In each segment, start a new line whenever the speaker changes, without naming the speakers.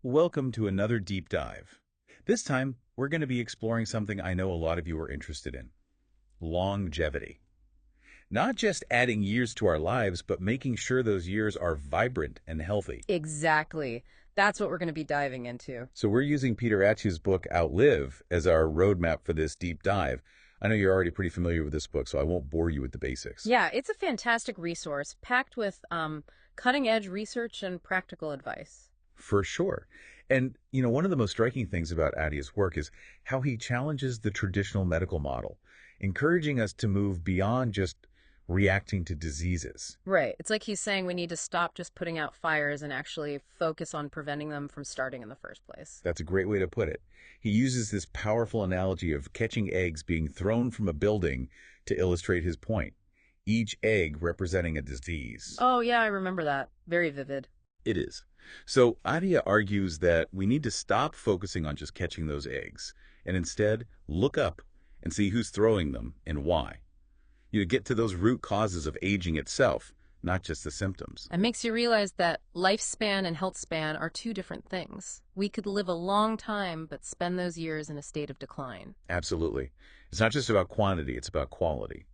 Welcome to another deep dive. This time, we're going to be exploring something I know a lot of you are interested in: longevity. Not just adding years to our lives, but making sure those years are vibrant and healthy.
Exactly. That's what we're going to be diving into.
So we're using Peter Attia's book, Outlive, as our roadmap for this deep dive. I know you're already pretty familiar with this book, so I won't bore you with the basics.
Yeah, it's a fantastic resource packed with cutting-edge research and practical advice.
For sure. And, one of the most striking things about Attia's work is how he challenges the traditional medical model, encouraging us to move beyond just reacting to diseases.
Right. It's like he's saying we need to stop just putting out fires and actually focus on preventing them from starting in the first place.
That's a great way to put it. He uses this powerful analogy of catching eggs being thrown from a building to illustrate his point, each egg representing a disease.
Oh, yeah, I remember that. Very vivid.
It is. So Attia argues that we need to stop focusing on just catching those eggs and instead look up and see who's throwing them and why. You get to those root causes of aging itself, not just the symptoms.
It makes you realize that lifespan and health span are two different things. We could live a long time, but spend those years in a state of decline.
Absolutely. It's not just about quantity, it's about quality.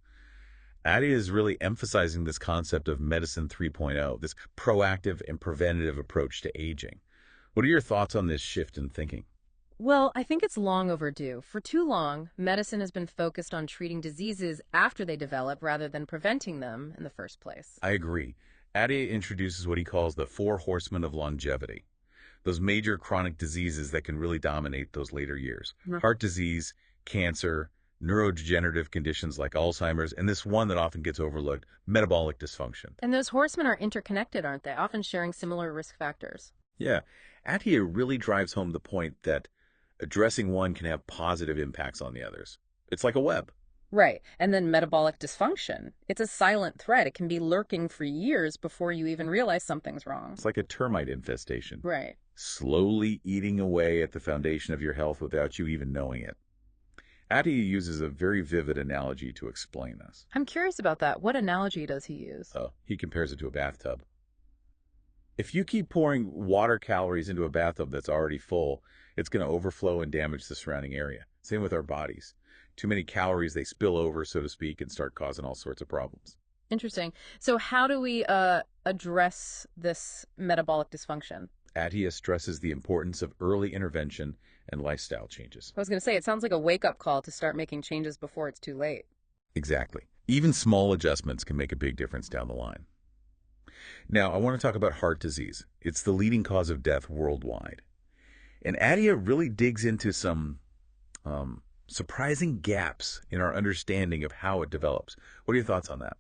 Attia is really emphasizing this concept of medicine 3.0, this proactive and preventative approach to aging. What are your thoughts on this shift in thinking?
Well, I think it's long overdue. For too long, medicine has been focused on treating diseases after they develop rather than preventing them in the first place.
I agree. Attia introduces what he calls the four horsemen of longevity, those major chronic diseases that can really dominate those later years. Heart disease, cancer, neurodegenerative conditions like Alzheimer's, and this one that often gets overlooked, metabolic dysfunction.
And those horsemen are interconnected, aren't they? Often sharing similar risk factors.
Yeah, Attia really drives home the point that addressing one can have positive impacts on the others. It's like a web.
Right. And then metabolic dysfunction. It's a silent threat. It can be lurking for years before you even realize something's wrong.
It's like a termite infestation.
Right.
Slowly eating away at the foundation of your health without you even knowing it. Attia uses a very vivid analogy to explain this.
I'm curious about that. What analogy does he use?
He compares it to a bathtub. If you keep pouring water calories into a bathtub that's already full, it's going to overflow and damage the surrounding area. Same with our bodies. Too many calories, they spill over, so to speak, and start causing all sorts of problems.
Interesting. So how do we address this metabolic dysfunction?
Attia stresses the importance of early intervention and lifestyle changes.
I was going to say, it sounds like a wake-up call to start making changes before it's too late.
Exactly. Even small adjustments can make a big difference down the line. Now, I want to talk about heart disease. It's the leading cause of death worldwide. And Attia really digs into some surprising gaps in our understanding of how it develops. What are your thoughts on that?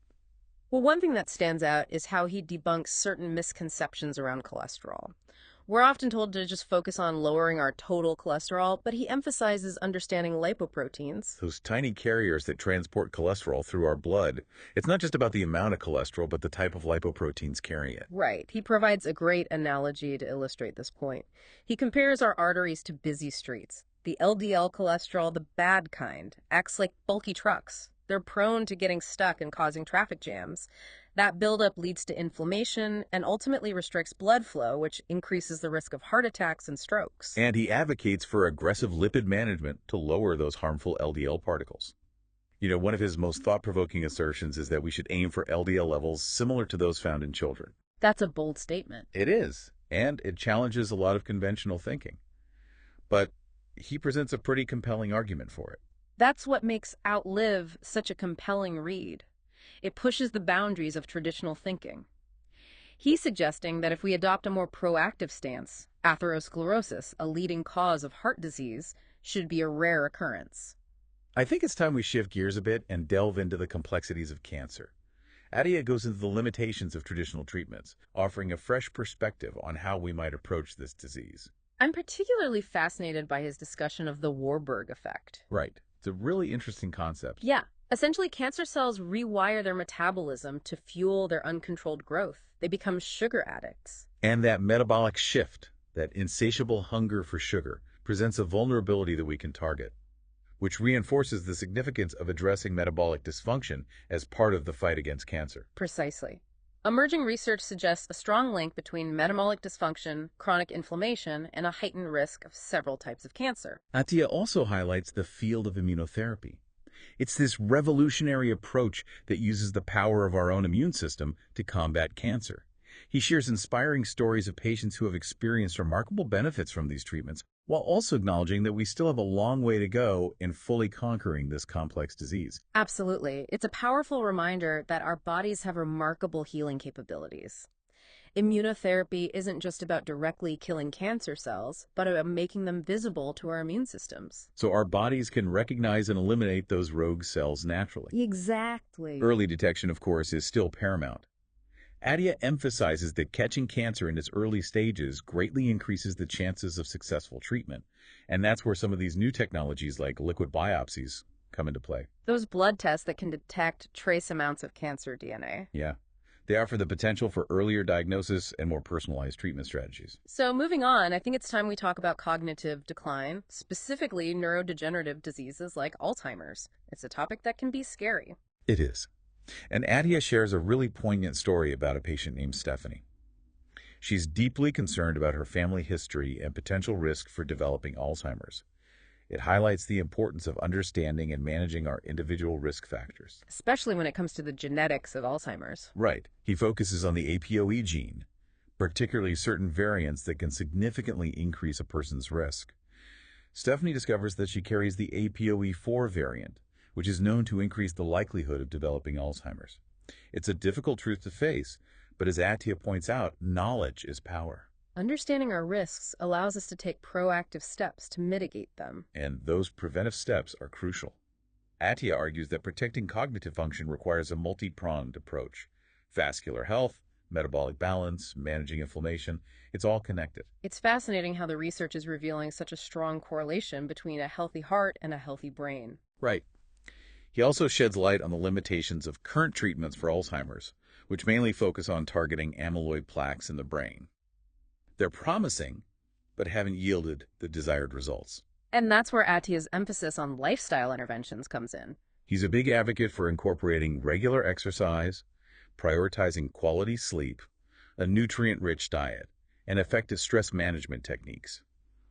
Well, one thing that stands out is how he debunks certain misconceptions around cholesterol. We're often told to just focus on lowering our total cholesterol, but he emphasizes understanding lipoproteins.
Those tiny carriers that transport cholesterol through our blood. It's not just about the amount of cholesterol, but the type of lipoproteins carrying it.
Right. He provides a great analogy to illustrate this point. He compares our arteries to busy streets. The LDL cholesterol, the bad kind, acts like bulky trucks. They're prone to getting stuck and causing traffic jams. That buildup leads to inflammation and ultimately restricts blood flow, which increases the risk of heart attacks and strokes.
And he advocates for aggressive lipid management to lower those harmful LDL particles. One of his most thought-provoking assertions is that we should aim for LDL levels similar to those found in children.
That's a bold statement.
It is, and it challenges a lot of conventional thinking. But he presents a pretty compelling argument for it.
That's what makes Outlive such a compelling read. It pushes the boundaries of traditional thinking. He's suggesting that if we adopt a more proactive stance, atherosclerosis, a leading cause of heart disease, should be a rare occurrence.
I think it's time we shift gears a bit and delve into the complexities of cancer. Attia goes into the limitations of traditional treatments, offering a fresh perspective on how we might approach this disease.
I'm particularly fascinated by his discussion of the Warburg effect.
Right. It's a really interesting concept.
Yeah. Essentially, cancer cells rewire their metabolism to fuel their uncontrolled growth. They become sugar addicts.
And that metabolic shift, that insatiable hunger for sugar, presents a vulnerability that we can target, which reinforces the significance of addressing metabolic dysfunction as part of the fight against cancer.
Precisely. Emerging research suggests a strong link between metabolic dysfunction, chronic inflammation, and a heightened risk of several types of cancer.
Attia also highlights the field of immunotherapy. It's this revolutionary approach that uses the power of our own immune system to combat cancer. He shares inspiring stories of patients who have experienced remarkable benefits from these treatments, while also acknowledging that we still have a long way to go in fully conquering this complex disease.
Absolutely. It's a powerful reminder that our bodies have remarkable healing capabilities. Immunotherapy isn't just about directly killing cancer cells, but about making them visible to our immune systems.
So our bodies can recognize and eliminate those rogue cells naturally.
Exactly.
Early detection, of course, is still paramount. Attia emphasizes that catching cancer in its early stages greatly increases the chances of successful treatment, and that's where some of these new technologies like liquid biopsies come into play.
Those blood tests that can detect trace amounts of cancer DNA.
Yeah, they offer the potential for earlier diagnosis and more personalized treatment strategies.
So moving on, I think it's time we talk about cognitive decline, specifically neurodegenerative diseases like Alzheimer's. It's a topic that can be scary.
It is. And Attia shares a really poignant story about a patient named Stephanie. She's deeply concerned about her family history and potential risk for developing Alzheimer's. It highlights the importance of understanding and managing our individual risk factors.
Especially when it comes to the genetics of Alzheimer's.
Right. He focuses on the APOE gene, particularly certain variants that can significantly increase a person's risk. Stephanie discovers that she carries the APOE4 variant, which is known to increase the likelihood of developing Alzheimer's. It's a difficult truth to face, but as Attia points out, knowledge is power.
Understanding our risks allows us to take proactive steps to mitigate them.
And those preventive steps are crucial. Attia argues that protecting cognitive function requires a multi-pronged approach. Vascular health, metabolic balance, managing inflammation, it's all connected.
It's fascinating how the research is revealing such a strong correlation between a healthy heart and a healthy brain.
Right. He also sheds light on the limitations of current treatments for Alzheimer's, which mainly focus on targeting amyloid plaques in the brain. They're promising, but haven't yielded the desired results.
And that's where Attia's emphasis on lifestyle interventions comes in.
He's a big advocate for incorporating regular exercise, prioritizing quality sleep, a nutrient-rich diet, and effective stress management techniques.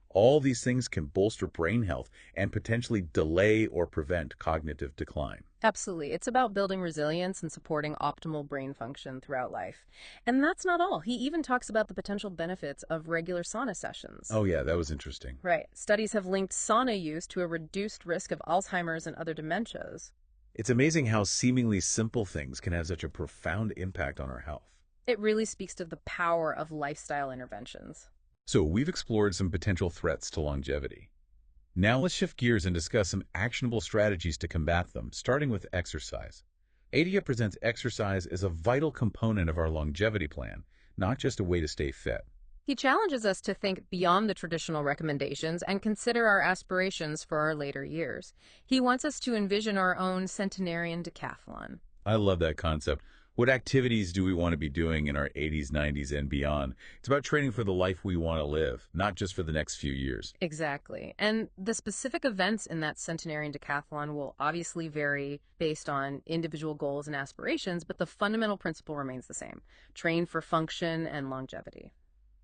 All these things can bolster brain health and potentially delay or prevent cognitive decline.
Absolutely. It's about building resilience and supporting optimal brain function throughout life. And that's not all. He even talks about the potential benefits of regular sauna sessions.
Oh yeah, that was interesting.
Right. Studies have linked sauna use to a reduced risk of Alzheimer's and other dementias.
It's amazing how seemingly simple things can have such a profound impact on our health.
It really speaks to the power of lifestyle interventions.
So we've explored some potential threats to longevity. Now let's shift gears and discuss some actionable strategies to combat them, starting with exercise. Attia presents exercise as a vital component of our longevity plan, not just a way to stay fit.
He challenges us to think beyond the traditional recommendations and consider our aspirations for our later years. He wants us to envision our own centenarian decathlon.
I love that concept. What activities do we want to be doing in our 80s, 90s, and beyond? It's about training for the life we want to live, not just for the next few years.
Exactly. And the specific events in that centenarian decathlon will obviously vary based on individual goals and aspirations, but the fundamental principle remains the same. Train for function and longevity.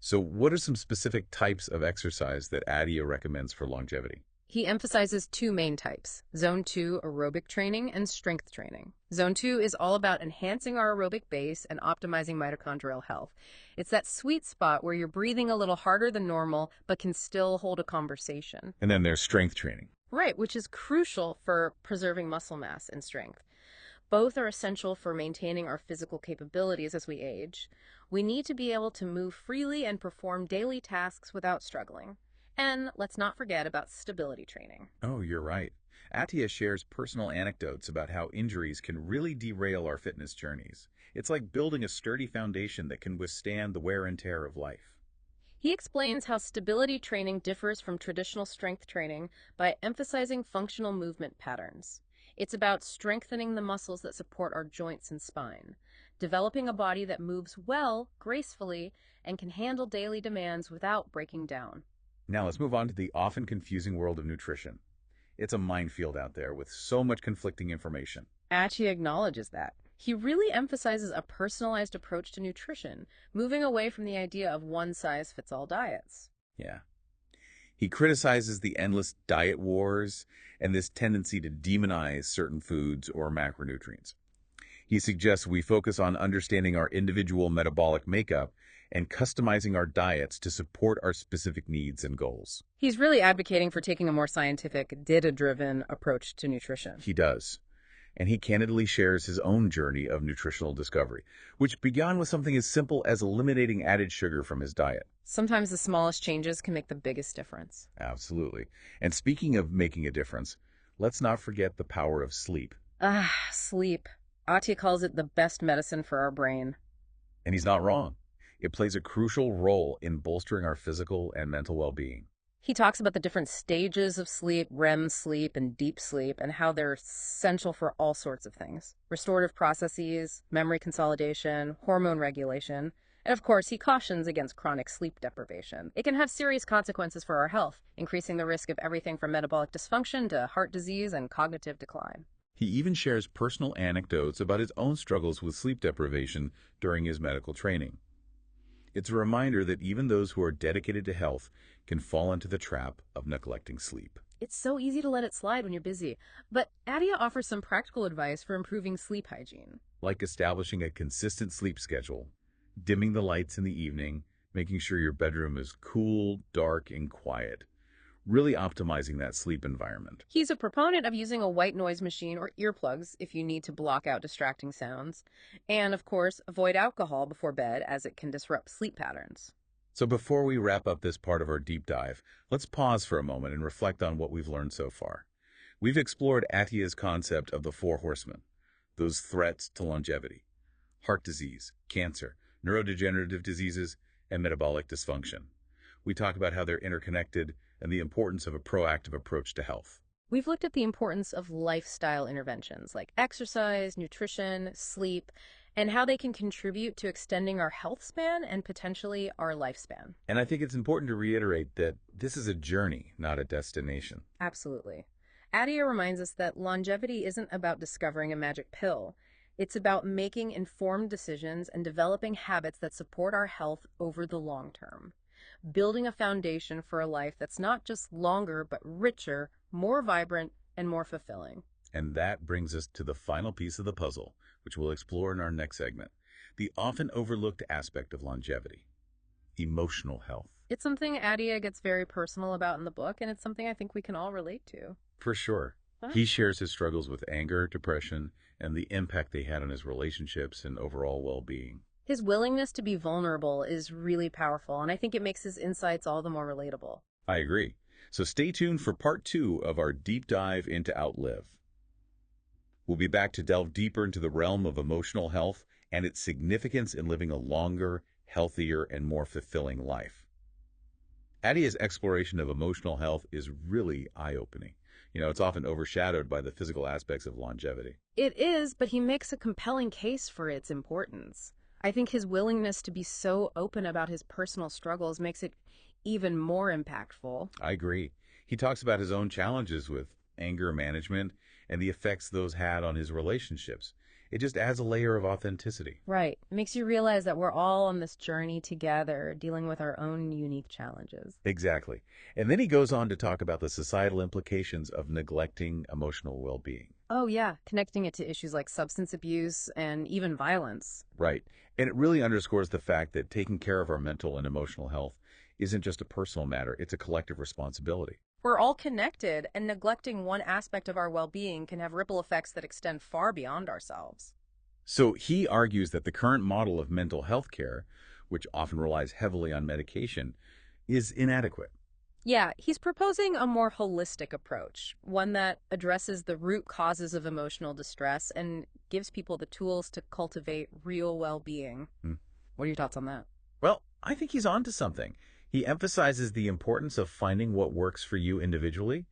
So what are some specific types of exercise that Attia recommends for longevity?
He emphasizes two main types, Zone 2 aerobic training and strength training. Zone 2 is all about enhancing our aerobic base and optimizing mitochondrial health. It's that sweet spot where you're breathing a little harder than normal, but can still hold a conversation.
And then there's strength training.
Right, which is crucial for preserving muscle mass and strength. Both are essential for maintaining our physical capabilities as we age. We need to be able to move freely and perform daily tasks without struggling. And let's not forget about stability training.
Oh, you're right. Attia shares personal anecdotes about how injuries can really derail our fitness journeys. It's like building a sturdy foundation that can withstand the wear and tear of life.
He explains how stability training differs from traditional strength training by emphasizing functional movement patterns. It's about strengthening the muscles that support our joints and spine, developing a body that moves well, gracefully, and can handle daily demands without breaking down.
Now let's move on to the often confusing world of nutrition. It's a minefield out there with so much conflicting information.
Attia acknowledges that. He really emphasizes a personalized approach to nutrition, moving away from the idea of one-size-fits-all diets.
Yeah. He criticizes the endless diet wars and this tendency to demonize certain foods or macronutrients. He suggests we focus on understanding our individual metabolic makeup and customizing our diets to support our specific needs and goals.
He's really advocating for taking a more scientific, data-driven approach to nutrition.
He does. And he candidly shares his own journey of nutritional discovery, which began with something as simple as eliminating added sugar from his diet.
Sometimes the smallest changes can make the biggest difference.
Absolutely. And speaking of making a difference, let's not forget the power of sleep.
Sleep. Attia calls it the best medicine for our brain.
And he's not wrong. It plays a crucial role in bolstering our physical and mental well-being.
He talks about the different stages of sleep, REM sleep and deep sleep, and how they're essential for all sorts of things. Restorative processes, memory consolidation, hormone regulation, and of course, he cautions against chronic sleep deprivation. It can have serious consequences for our health, increasing the risk of everything from metabolic dysfunction to heart disease and cognitive decline.
He even shares personal anecdotes about his own struggles with sleep deprivation during his medical training. It's a reminder that even those who are dedicated to health can fall into the trap of neglecting sleep.
It's so easy to let it slide when you're busy, but Attia offers some practical advice for improving sleep hygiene.
Like establishing a consistent sleep schedule, dimming the lights in the evening, making sure your bedroom is cool, dark, and quiet. Really optimizing that sleep environment.
He's a proponent of using a white noise machine or earplugs if you need to block out distracting sounds. And, of course, avoid alcohol before bed as it can disrupt sleep patterns.
So before we wrap up this part of our deep dive, let's pause for a moment and reflect on what we've learned so far. We've explored Attia's concept of the four horsemen, those threats to longevity: heart disease, cancer, neurodegenerative diseases, and metabolic dysfunction. We talked about how they're interconnected and the importance of a proactive approach to health.
We've looked at the importance of lifestyle interventions like exercise, nutrition, sleep, and how they can contribute to extending our health span and potentially our lifespan.
And I think it's important to reiterate that this is a journey, not a destination.
Absolutely. Attia reminds us that longevity isn't about discovering a magic pill. It's about making informed decisions and developing habits that support our health over the long term, building a foundation for a life that's not just longer, but richer, more vibrant, and more fulfilling.
And that brings us to the final piece of the puzzle, which we'll explore in our next segment: the often overlooked aspect of longevity, emotional health.
It's something Attia gets very personal about in the book, and it's something I think we can all relate to.
For sure.
Huh?
He shares his struggles with anger, depression, and the impact they had on his relationships and overall well-being.
His willingness to be vulnerable is really powerful, and I think it makes his insights all the more relatable.
I agree. So stay tuned for part 2 of our deep dive into Outlive. We'll be back to delve deeper into the realm of emotional health and its significance in living a longer, healthier, and more fulfilling life. Attia's exploration of emotional health is really eye-opening. It's often overshadowed by the physical aspects of longevity.
It is, but he makes a compelling case for its importance. I think his willingness to be so open about his personal struggles makes it even more impactful.
I agree. He talks about his own challenges with anger management and the effects those had on his relationships. It just adds a layer of authenticity.
Right. It makes you realize that we're all on this journey together, dealing with our own unique challenges.
Exactly. And then he goes on to talk about the societal implications of neglecting emotional well-being.
Oh, yeah. Connecting it to issues like substance abuse and even violence.
Right. And it really underscores the fact that taking care of our mental and emotional health isn't just a personal matter, it's a collective responsibility.
We're all connected, and neglecting one aspect of our well-being can have ripple effects that extend far beyond ourselves.
So he argues that the current model of mental health care, which often relies heavily on medication, is inadequate.
Yeah, he's proposing a more holistic approach, one that addresses the root causes of emotional distress and gives people the tools to cultivate real well-being. What are your thoughts on that?
Well, I think he's onto something. He emphasizes the importance of finding what works for you individually.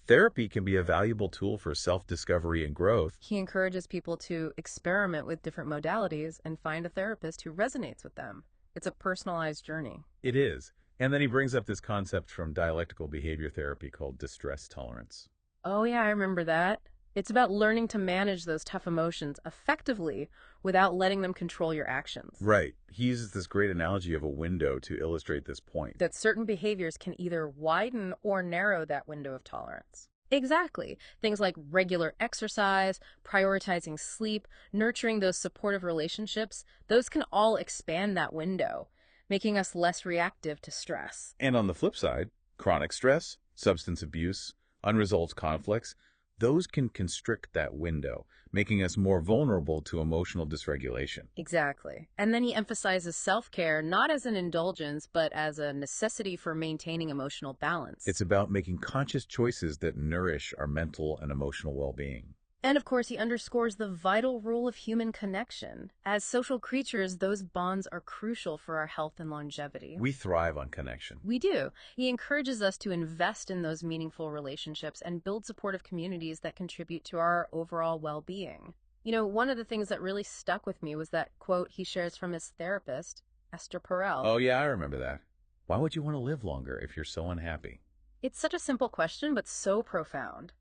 Therapy can be a valuable tool for self-discovery and growth.
He encourages people to experiment with different modalities and find a therapist who resonates with them. It's a personalized journey.
It is. And then he brings up this concept from dialectical behavior therapy called distress tolerance.
Oh, yeah, I remember that. It's about learning to manage those tough emotions effectively without letting them control your actions.
Right. He uses this great analogy of a window to illustrate this point.
That certain behaviors can either widen or narrow that window of tolerance. Exactly. Things like regular exercise, prioritizing sleep, nurturing those supportive relationships, those can all expand that window, making us less reactive to stress.
And on the flip side, chronic stress, substance abuse, unresolved conflicts, those can constrict that window, making us more vulnerable to emotional dysregulation.
Exactly. And then he emphasizes self-care not as an indulgence, but as a necessity for maintaining emotional balance.
It's about making conscious choices that nourish our mental and emotional well-being.
And of course, he underscores the vital role of human connection. As social creatures, those bonds are crucial for our health and longevity.
We thrive on connection.
We do. He encourages us to invest in those meaningful relationships and build supportive communities that contribute to our overall well-being. You know, one of the things that really stuck with me was that quote he shares from his therapist, Esther Perel.
Oh, yeah, I remember that. Why would you want to live longer if you're so unhappy?
It's such a simple question, but so profound.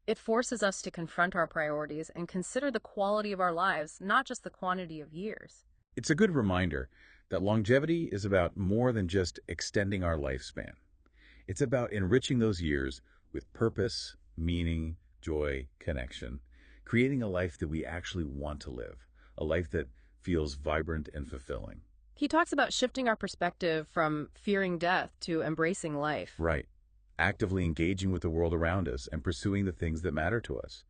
It forces us to confront our priorities and consider the quality of our lives, not just the quantity of years.
It's a good reminder that longevity is about more than just extending our lifespan. It's about enriching those years with purpose, meaning, joy, connection, creating a life that we actually want to live, a life that feels vibrant and fulfilling.
He talks about shifting our perspective from fearing death to embracing life.
Right. Actively engaging with the world around us and pursuing the things that matter to us.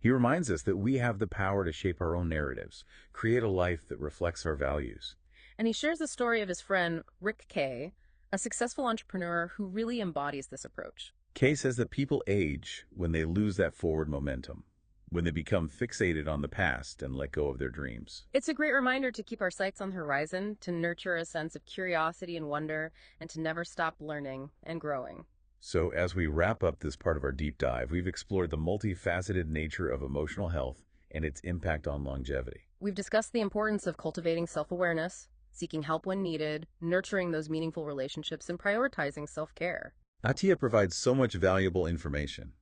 He reminds us that we have the power to shape our own narratives, create a life that reflects our values.
And he shares the story of his friend, Rick Kay, a successful entrepreneur who really embodies this approach.
Kay says that people age when they lose that forward momentum, when they become fixated on the past and let go of their dreams.
It's a great reminder to keep our sights on the horizon, to nurture a sense of curiosity and wonder, and to never stop learning and growing.
So as we wrap up this part of our deep dive, we've explored the multifaceted nature of emotional health and its impact on longevity.
We've discussed the importance of cultivating self-awareness, seeking help when needed, nurturing those meaningful relationships, and prioritizing self-care.
Attia provides so much valuable information,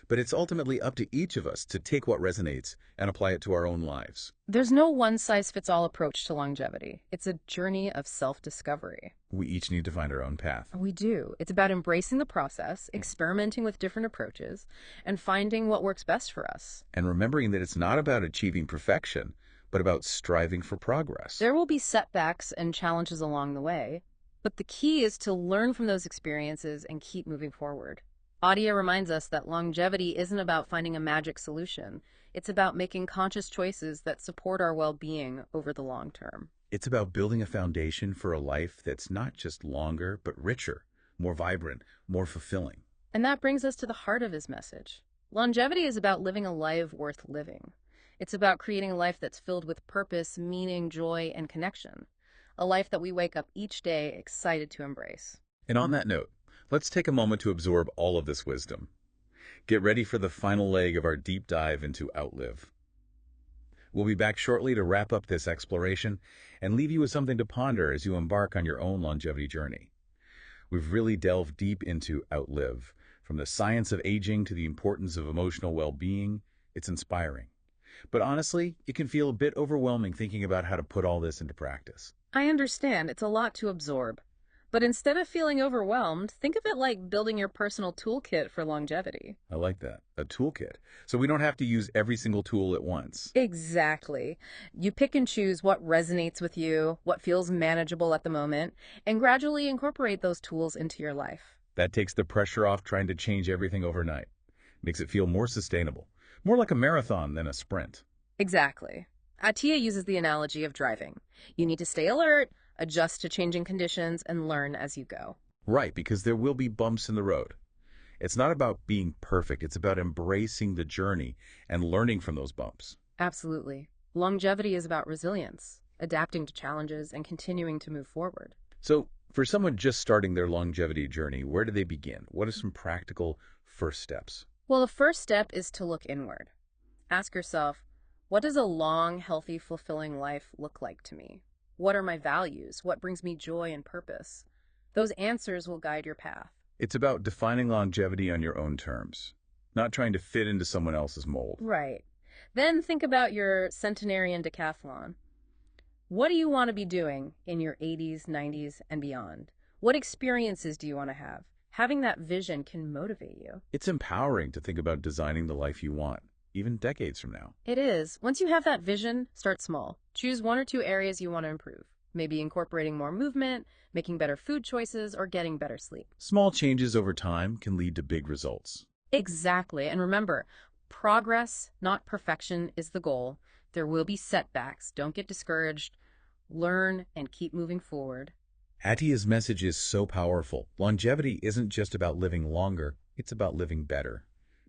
but it's ultimately up to each of us to take what resonates and apply it to our own lives.
There's no one-size-fits-all approach to longevity. It's a journey of self-discovery.
We each need to find our own path.
We do. It's about embracing the process, experimenting with different approaches, and finding what works best for us.
And remembering that it's not about achieving perfection, but about striving for progress.
There will be setbacks and challenges along the way, but the key is to learn from those experiences and keep moving forward. Attia reminds us that longevity isn't about finding a magic solution. It's about making conscious choices that support our well-being over the long term.
It's about building a foundation for a life that's not just longer, but richer, more vibrant, more fulfilling.
And that brings us to the heart of his message. Longevity is about living a life worth living. It's about creating a life that's filled with purpose, meaning, joy, and connection. A life that we wake up each day excited to embrace.
And on that note, let's take a moment to absorb all of this wisdom. Get ready for the final leg of our deep dive into Outlive. We'll be back shortly to wrap up this exploration and leave you with something to ponder as you embark on your own longevity journey. We've really delved deep into Outlive, from the science of aging to the importance of emotional well-being. It's inspiring. But honestly, it can feel a bit overwhelming thinking about how to put all this into practice.
I understand it's a lot to absorb. But instead of feeling overwhelmed, think of it like building your personal toolkit for longevity.
I like that. A toolkit. So we don't have to use every single tool at once.
Exactly. You pick and choose what resonates with you, what feels manageable at the moment, and gradually incorporate those tools into your life.
That takes the pressure off trying to change everything overnight. Makes it feel more sustainable. More like a marathon than a sprint.
Exactly. Attia uses the analogy of driving. You need to stay alert, adjust to changing conditions, and learn as you go.
Right, because there will be bumps in the road. It's not about being perfect. It's about embracing the journey and learning from those bumps.
Absolutely. Longevity is about resilience, adapting to challenges, and continuing to move forward.
So, for someone just starting their longevity journey, where do they begin? What are some practical first steps?
Well, the first step is to look inward. Ask yourself, what does a long, healthy, fulfilling life look like to me? What are my values? What brings me joy and purpose? Those answers will guide your path.
It's about defining longevity on your own terms. not trying to fit into someone else's mold.
Right. Then think about your centenarian decathlon. What do you want to be doing in your 80s, 90s, and beyond? What experiences do you want to have? Having that vision can motivate you.
It's empowering to think about designing the life you want, even decades from now.
It is. Once you have that vision, start small. Choose 1 or 2 areas you want to improve. Maybe incorporating more movement, making better food choices, or getting better sleep.
Small changes over time can lead to big results.
Exactly. And remember, progress, not perfection, is the goal. There will be setbacks. Don't get discouraged. Learn and keep moving forward.
Attia's message is so powerful. Longevity isn't just about living longer, it's about living better,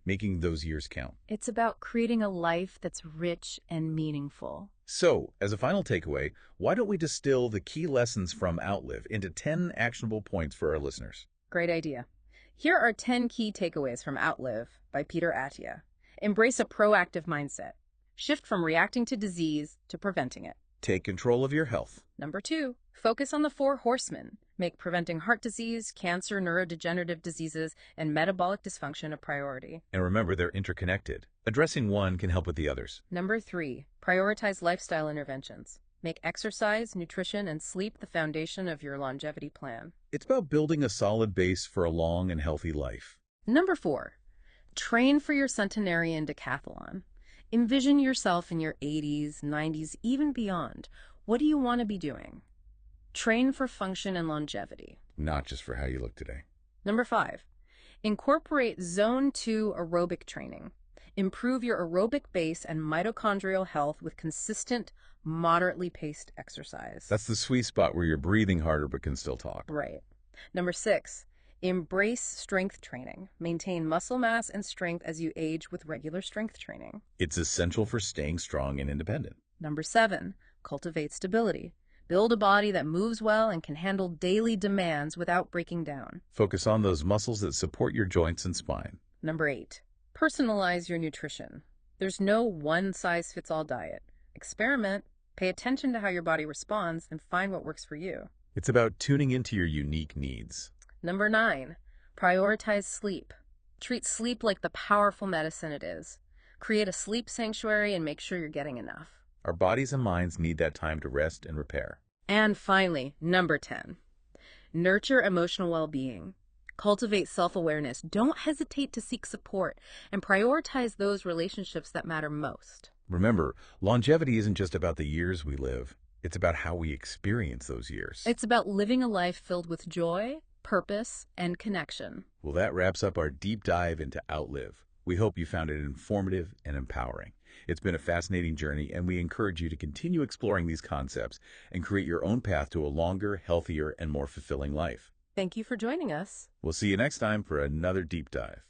making those years count.
It's about creating a life that's rich and meaningful.
So, as a final takeaway, why don't we distill the key lessons from Outlive into 10 actionable points for our listeners?
Great idea. Here are 10 key takeaways from Outlive by Peter Attia. Embrace a proactive mindset. Shift from reacting to disease to preventing it.
Take control of your health.
Number 2, focus on the 4 horsemen. Make preventing heart disease, cancer, neurodegenerative diseases, and metabolic dysfunction a priority.
And remember, they're interconnected. Addressing one can help with the others.
Number 3, prioritize lifestyle interventions. Make exercise, nutrition, and sleep the foundation of your longevity plan.
It's about building a solid base for a long and healthy life.
Number 4, train for your centenarian decathlon. Envision yourself in your 80s, 90s, even beyond. What do you want to be doing? Train for function and longevity.
Not just for how you look today.
Number 5, incorporate Zone 2 aerobic training. Improve your aerobic base and mitochondrial health with consistent, moderately paced exercise.
That's the sweet spot where you're breathing harder but can still talk.
Right. Number 6, embrace strength training. Maintain muscle mass and strength as you age with regular strength training.
It's essential for staying strong and independent.
Number 7, cultivate stability. Build a body that moves well and can handle daily demands without breaking down.
Focus on those muscles that support your joints and spine.
Number 8, personalize your nutrition. There's no one-size-fits-all diet. Experiment, pay attention to how your body responds, and find what works for you.
It's about tuning into your unique needs.
Number 9, prioritize sleep. Treat sleep like the powerful medicine it is. Create a sleep sanctuary and make sure you're getting enough.
Our bodies and minds need that time to rest and repair.
And finally, number 10, nurture emotional well-being. Cultivate self-awareness. Don't hesitate to seek support and prioritize those relationships that matter most.
Remember, longevity isn't just about the years we live. It's about how we experience those years.
It's about living a life filled with joy, purpose, and connection.
Well, that wraps up our deep dive into Outlive. We hope you found it informative and empowering. It's been a fascinating journey, and we encourage you to continue exploring these concepts and create your own path to a longer, healthier, and more fulfilling life.
Thank you for joining us.
We'll see you next time for another deep dive.